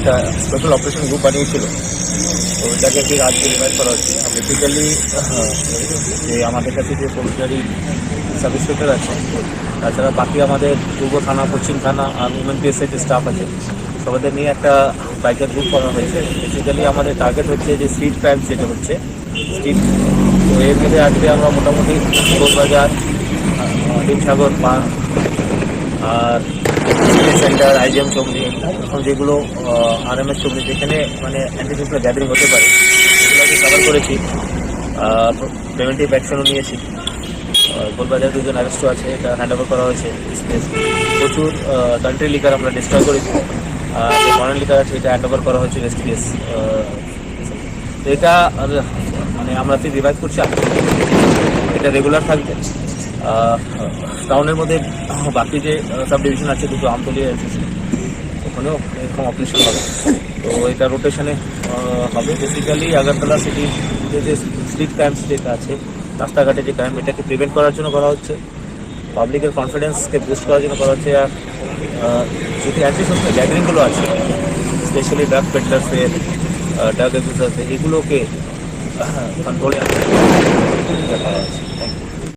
একটা special operation group বানিয়েছিল, তো ওইটাকে ঠিক আজকে রিভাইভ করা হচ্ছে। বেসিক্যালি যে আমাদের কাছে যে ফৌজদারি সাব ইন্সপেক্টর আছে, তাছাড়া বাকি আমাদের পূর্ব থানা, পশ্চিম থানা আর উমেন পিএসের যে স্টাফ আছে, সবাইদের নিয়ে একটা বাইকের গ্রুপ করা হয়েছে। বেসিক্যালি আমাদের টার্গেট হচ্ছে যে স্ট্রিট ক্রাইম যেটা হচ্ছে স্ট্রিট, তো এর মধ্যে আজকে আমরা মোটামুটি গোলবাজার, হিমসাগর পার্ক আর সিটি সেন্টার, আইজিএম চৌমনি, যেগুলো আরএমএস চৌমনি, যেখানে মানে অ্যান্টিসোশিয়াল গ্যাদারিং হতে পারে, সেগুলোকে কভার করেছি। প্রিভেন্টিভ অ্যাকশনও নিয়েছি। গোলবাজার 2জন অ্যারেস্টও আছে, এটা হ্যান্ড ওভার করা হয়েছে স্পেস। প্রচুর কান্ট্রি লিকার আমরা ডিস্ট্রয় করেছি, যে ফরেন লিকার আছে এটা হ্যান্ড ওভার করা হয়েছে এসটিএস। তো এটা মানে আমরা রিভাইভ করছি, এটা রেগুলার থাকবে। টাউনের মধ্যে বাকি যে সাব ডিভিশন আছে, দুটো আমতলি আছে, ওখানেও এরকম অপারেশন হবে। তো এটা রোটেশনে হবে। বেসিক্যালি আগরতলা সিটির যে স্ট্রিট ক্রাইমস যেটা আছে, রাস্তাঘাটে যে ক্রাইম, এটাকে প্রিভেন্ট করার জন্য করা হচ্ছে, পাবলিকের কনফিডেন্সকে বুস্ট করার জন্য করা হচ্ছে। আর যদি অ্যান্টি সোশ্যাল গ্যাদারিংগুলো আছে, স্পেশালি ড্রাগ পেডলার্সের, ড্রাগ অ্যাবিউজার্সের, এগুলোকে কন্ট্রোলে আনতে করা হচ্ছে।